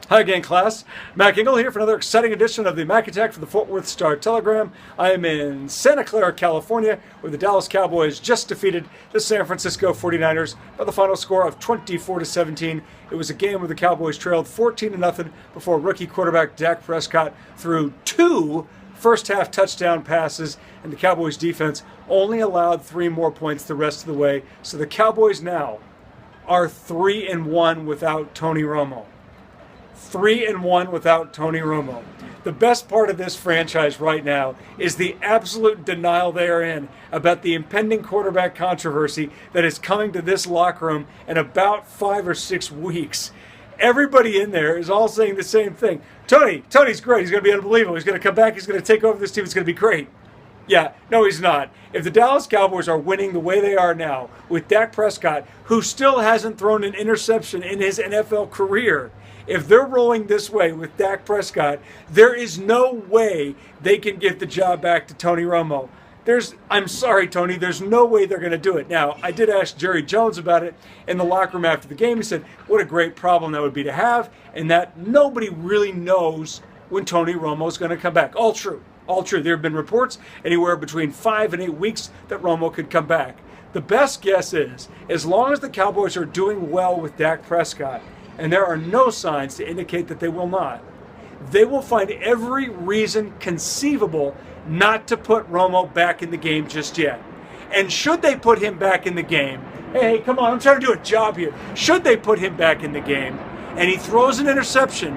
Hi again, class. Mac Engel here for another exciting edition of the Mac Attack for the Fort Worth Star-Telegram. I am in Santa Clara, California, where the Dallas Cowboys just defeated the San Francisco 49ers by the final score of 24-17. It was a game where the Cowboys trailed 14-0 before rookie quarterback Dak Prescott threw two first-half touchdown passes, and the Cowboys defense only allowed 3 more points the rest of the way. So the Cowboys now are 3-1 without Tony Romo. 3-1 without Tony Romo. The best part of this franchise right now is the absolute denial they are in about the impending quarterback controversy that is coming to this locker room in about 5 or 6 weeks. Everybody in there is all saying the same thing. Tony's great. He's going to be unbelievable. He's going to come back. He's going to take over this team. It's going to be great. Yeah, no, he's not. If the Dallas Cowboys are winning the way they are now with Dak Prescott, who still hasn't thrown an interception in his NFL career, if they're rolling this way with Dak Prescott, there is no way they can give the job back to Tony Romo. I'm sorry, Tony, there's no way they're going to do it. Now, I did ask Jerry Jones about it in the locker room after the game. He said, what a great problem that would be to have, and that nobody really knows when Tony Romo's going to come back. All true. All true. There have been reports anywhere between 5 and 8 weeks that Romo could come back. The best guess is, as long as the Cowboys are doing well with Dak Prescott, and there are no signs to indicate that they will not, they will find every reason conceivable not to put Romo back in the game just yet. And should they put him back in the game, hey, come on, I'm trying to do a job here. Should they put him back in the game and he throws an interception,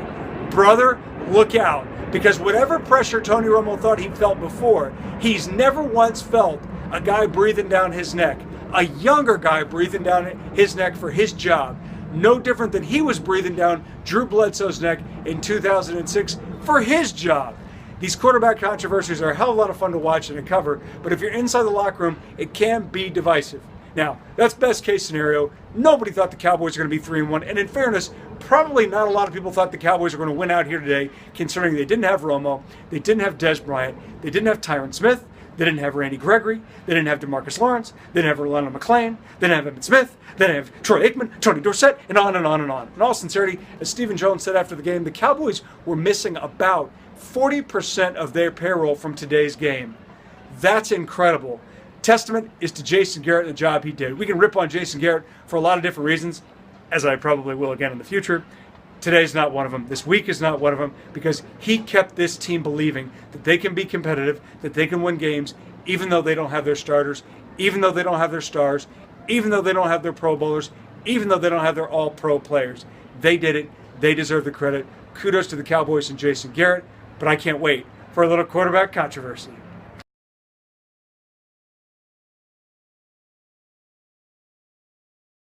brother, look out. Because whatever pressure Tony Romo thought he felt before, he's never once felt a guy breathing down his neck, a younger guy breathing down his neck for his job. No different than he was breathing down Drew Bledsoe's neck in 2006 for his job. These quarterback controversies are a hell of a lot of fun to watch and to cover, but if you're inside the locker room, it can be divisive. Now, that's best case scenario. Nobody thought the Cowboys were going to be 3-1, and in fairness, probably not a lot of people thought the Cowboys were going to win out here today, considering they didn't have Romo, they didn't have Dez Bryant, they didn't have Tyron Smith, they didn't have Randy Gregory, they didn't have DeMarcus Lawrence, they didn't have Rolando McClain, they didn't have Evan Smith, they didn't have Troy Aikman, Tony Dorsett, and on and on and on. In all sincerity, as Stephen Jones said after the game, the Cowboys were missing about 40% of their payroll from today's game. That's incredible. Testament is to Jason Garrett and the job he did. We can rip on Jason Garrett for a lot of different reasons, as I probably will again in the future. Today's not one of them. This week is not one of them, because he kept this team believing that they can be competitive, that they can win games, even though they don't have their starters, even though they don't have their stars, even though they don't have their Pro Bowlers, even though they don't have their all-pro players. They did it. They deserve the credit. Kudos to the Cowboys and Jason Garrett, but I can't wait for a little quarterback controversy.